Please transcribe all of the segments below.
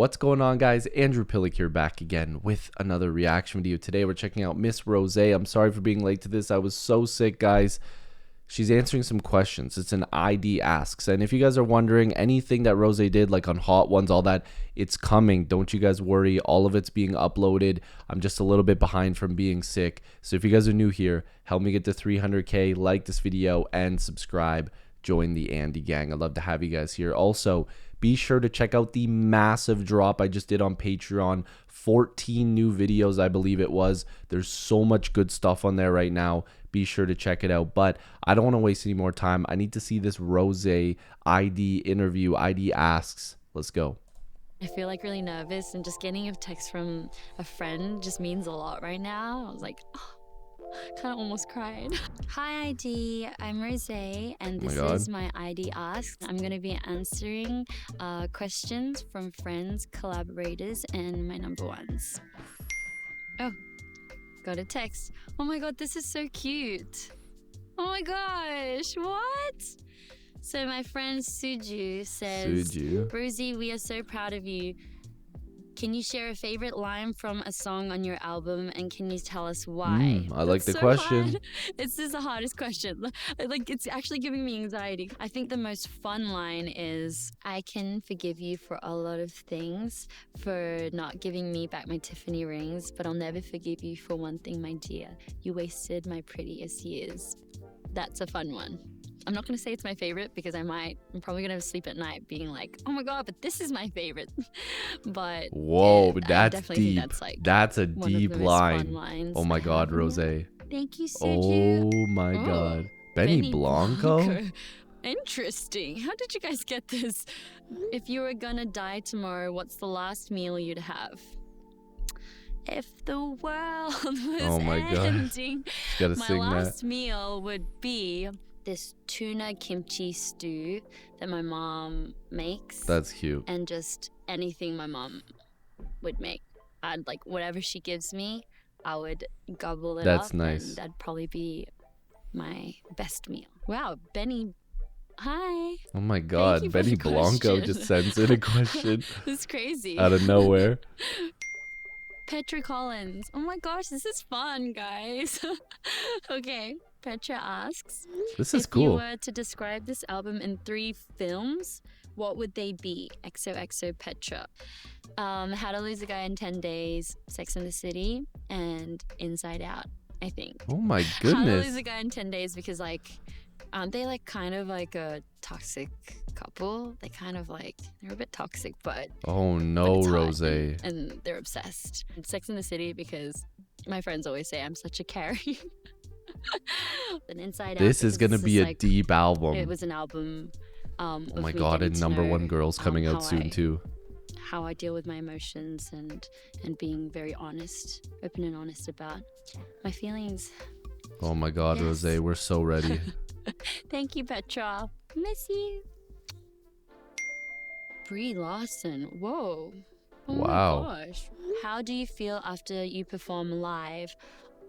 What's going on, guys? Andrew Piluk here, back again with another reaction video. Today we're checking out Miss Rosé. I'm sorry for being late to this. I was so sick, guys. She's answering some questions. It's an ID asks, and if you guys are wondering, anything that Rosé did, like on Hot Ones, all that, it's coming. Don't you guys worry. All of it's being uploaded. I'm just a little bit behind from being sick. So if you guys are new here, help me get to 300K, like this video, and subscribe. Join the Andy gang. I'd love to have you guys here. Also, be sure to check out the massive drop I just did on Patreon. 14 new videos, I believe it was. There's so much good stuff on there right now. Be sure to check it out. But I don't want to waste any more time. I need to see this Rosé ID interview. ID asks. Let's go. I feel like really nervous, and just getting a text from a friend just means a lot right now. I was like, oh, kind of almost cried. Hi ID, I'm Rosé, and this is my ID Ask. I'm going to be answering questions from friends, collaborators, and my number ones. Oh, got a text. Oh my god, this is so cute. Oh my gosh, what? So my friend Suju says, Rosie, we are so proud of you. Can you share a favorite line from a song on your album, and can you tell us why? I like the question. Hard. This is the hardest question. Like, it's actually giving me anxiety. I think the most fun line is, I can forgive you for a lot of things, for not giving me back my Tiffany rings, but I'll never forgive you for one thing, my dear. You wasted my prettiest years. That's a fun one. I'm not going to say it's my favorite because I'm probably going to sleep at night being like, oh my god, but this is my favorite. But whoa, that's deep. That's a one deep of the line. Oh my god, Rosé. Thank you, Suju. Oh my god. Benny Blanco? Interesting. How did you guys get this? If you were gonna die tomorrow, what's the last meal you'd have? If the world was ending, my last meal would be this tuna kimchi stew that my mom makes. That's cute. And just anything my mom would make. I'd like whatever she gives me, I would gobble it up. That's nice. And that'd probably be my best meal. Wow, Benny. Hi. Oh my god, Benny Blanco just sends in a question. This is crazy. Out of nowhere. Petra Collins. Oh my gosh, this is fun, guys. Okay, Petra asks, this is if cool. you were to describe this album in 3 films, what would they be? XOXO Petra. How to Lose a Guy in 10 Days, Sex and the City, and Inside Out, I think. Oh my goodness. How to Lose a Guy in 10 Days, because like, aren't they like kind of like a toxic couple? They kind of like, they're a bit toxic, but oh no, Rosé. And they're obsessed. And Sex and the City, because my friends always say I'm such a carry. And Inside Out. This is gonna be a deep album. It was an album. Oh my god, and Number One Girl's coming out soon too. How I deal with my emotions and being very honest, open and honest about my feelings. Oh my god, yes. Rosé, we're so ready. Thank you, Petra. Miss you. Brie Larson. Whoa. Oh wow. My gosh. How do you feel after you perform live?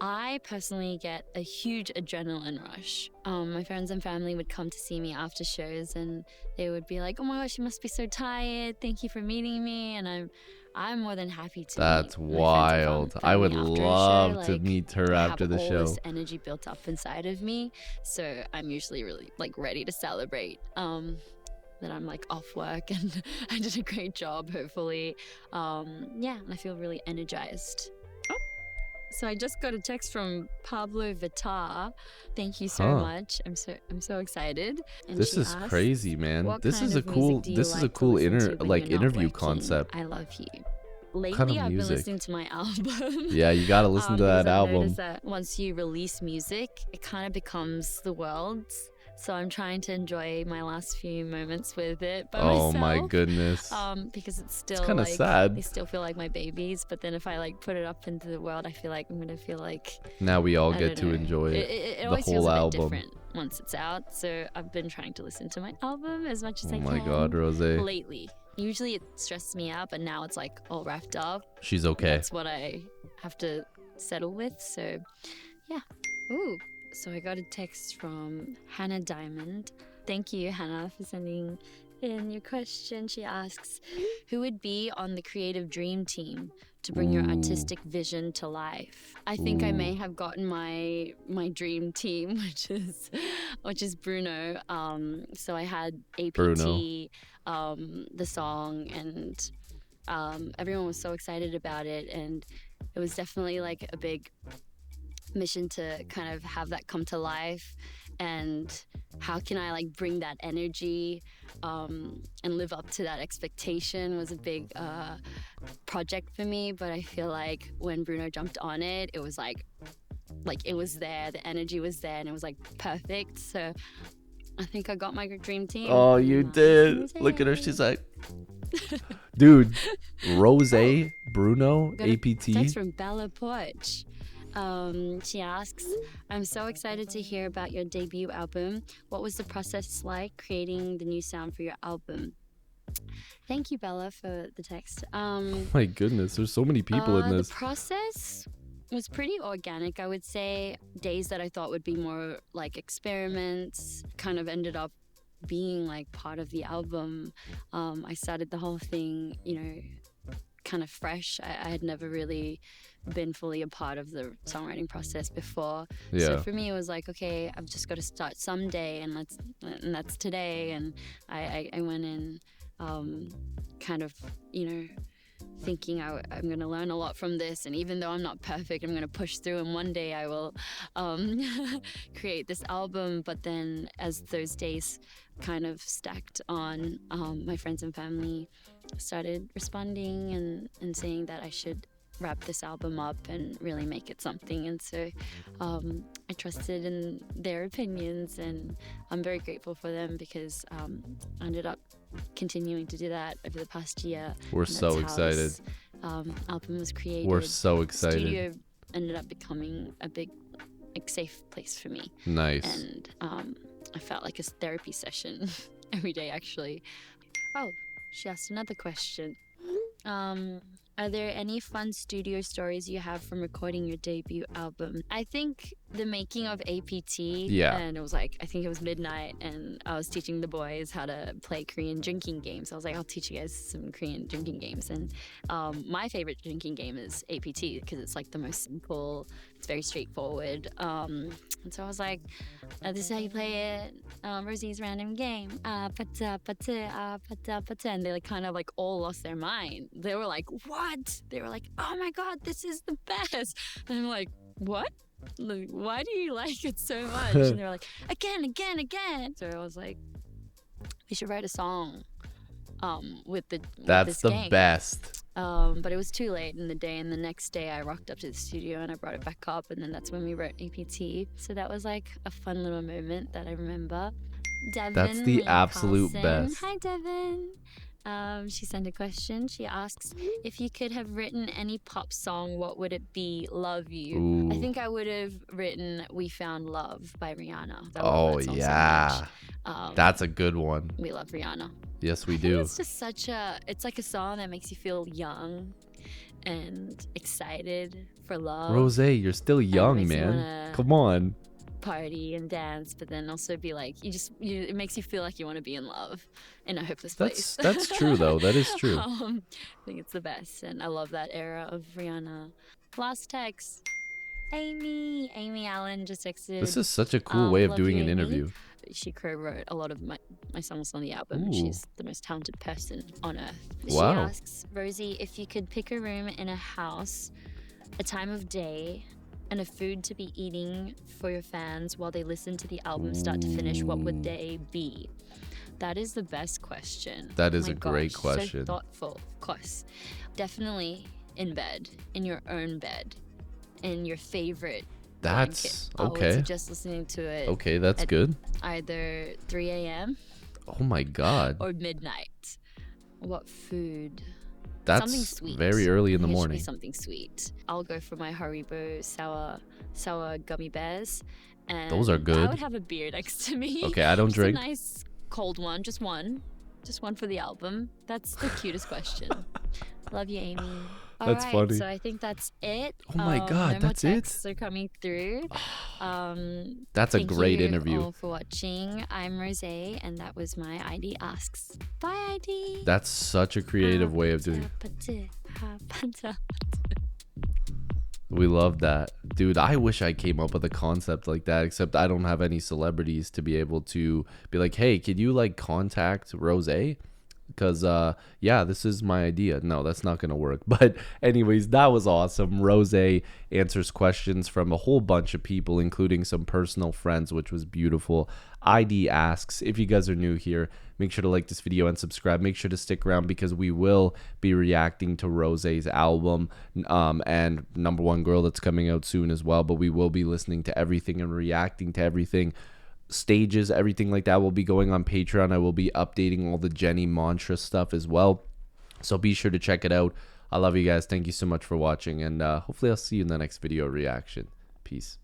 I personally get a huge adrenaline rush. My friends and family would come to see me after shows, and they would be like, oh my gosh, you must be so tired. Thank you for meeting me. And I'm more than happy to. That's wild. I would love to meet her after the show. I have all this energy built up inside of me, so I'm usually really like ready to celebrate. That I'm like off work and I did a great job, hopefully. Yeah, and I feel really energized. So I just got a text from Pablo Vittar. Thank you so much. I'm so excited. And this is asked, crazy, man. This is a cool interview concept. I love you. Lately, I've been listening to my album. Yeah, you gotta listen to that album. I noticed that once you release music, it kind of becomes the world's. So I'm trying to enjoy my last few moments with it by myself. Oh my goodness. Because it's still kind of sad. They still feel like my babies, but then if I like put it up into the world, I feel like I'm gonna feel like now we all get to enjoy it the whole album. Different once it's out. So I've been trying to listen to my album as much as I can. Oh my god, Rosé. Lately. Usually it stresses me out, but now it's like all wrapped up. She's okay. That's what I have to settle with. So yeah. Ooh. So I got a text from Hannah Diamond. Thank you, Hannah, for sending in your question, she asks, who would be on the creative dream team to bring your artistic vision to life? I think I may have gotten my dream team, which is Bruno. So I had APT, Bruno. the song, and everyone was so excited about it, and it was definitely like a big mission to kind of have that come to life. And how can I like bring that energy and live up to that expectation was a big project for me. But I feel like when Bruno jumped on it, it was like it was there, the energy was there, and it was like perfect. So I think I got my dream team. Oh, you did. Rosé. Look at her. She's like, dude, Rosé, Bruno, Got a APT. text from Bella Poarch. She asks, I'm so excited to hear about your debut album. What was the process like creating the new sound for your album? Thank you, Bella, for the text. My goodness, there's so many people in this. The process was pretty organic. I would say days that I thought would be more like experiments kind of ended up being like part of the album. I started the whole thing, kind of fresh. I had never really been fully a part of the songwriting process before. Yeah. So for me, it was like, okay, I've just got to start someday, and that's today. And I went in kind of, thinking I'm going to learn a lot from this. And even though I'm not perfect, I'm going to push through, and one day I will create this album. But then as those days kind of stacked on, my friends and family started responding and saying that I should wrap this album up and really make it something. And so I trusted in their opinions, and I'm very grateful for them because I ended up continuing to do that over the past year. We're so excited. This, album was created. We're so excited. The studio ended up becoming a big, safe place for me. Nice. And I felt like a therapy session every day, actually. Oh, she asked another question. Are there any fun studio stories you have from recording your debut album? I think the making of APT, and it was like, I think it was midnight, and I was teaching the boys how to play Korean drinking games. I was like, I'll teach you guys some Korean drinking games. And my favorite drinking game is APT because it's like the most simple, it's very straightforward. And so I was like, this is how you play it. Rosé's random game. And they like kind of like all lost their mind. They were like, what? They were like, oh my God, this is the best. And I'm like, what? Like, why do you like it so much? And they were like, again. So I was like, we should write a song with this game. That's the best. But it was too late in the day, and the next day I rocked up to the studio and I brought it back up, and then that's when we wrote APT. So that was like a fun little moment that I remember. Devin, that's the absolute best. Hi, Devin. She sent a question. She asks, if you could have written any pop song, what would it be? Love You. Ooh. I think I would have written We Found Love by Rihanna. Oh, yeah. So that's a good one. We love Rihanna. Yes, we do. It's just it's like a song that makes you feel young and excited for love. Rosé, you're still young, man. Come on. Party and dance, but then also be like, it makes you feel like you want to be in love in a hopeless place. That's true, though. That is true. I think it's the best, and I love that era of Rihanna. Last text. Amy Allen just texted. This is such a cool way of doing an interview. She co-wrote a lot of my songs on the album. Ooh. She's the most talented person on earth. Wow. She asks, Rosie, if you could pick a room in a house, a time of day, and a food to be eating for your fans while they listen to the album start to finish, what would they be? That is the best question. That is a great question. So thoughtful, of course. Definitely in bed, in your own bed, in your favorite That's blanket. okay. I would suggest listening to it. Okay, that's good. Either 3 a.m. Oh my God. or midnight. What food? That's something sweet. very early in the It should morning. be something sweet. I'll go for my Haribo sour gummy bears. And Those are good. I would have a beer next to me. Okay, I don't Just drink. A nice cold one, just one for the album. That's the cutest question. Love you, Amy. All That's right, funny. So I think that's it. Oh my God, no that's more it? texts are coming through. That's a thank great you interview. all for watching. I'm Rosé, and that was my ID Asks. Bye, ID. That's such a creative way of doing it. We love that. Dude, I wish I came up with a concept like that, except I don't have any celebrities to be able to be like, hey, could you like contact Rosé? Because yeah, this is my idea. No, that's not gonna work. But anyways, that was awesome. Rosé answers questions from a whole bunch of people, including some personal friends, which was beautiful. ID Asks, if you guys are new here, make sure to like this video and subscribe. Make sure to stick around because we will be reacting to Rosé's album and Number One Girl that's coming out soon as well. But we will be listening to everything and reacting to everything. Stages, everything like that will be going on Patreon. I will be updating all the Jenny mantra stuff as well, so be sure to check it out. I love you guys. Thank you so much for watching, and hopefully I'll see you in the next video reaction. Peace.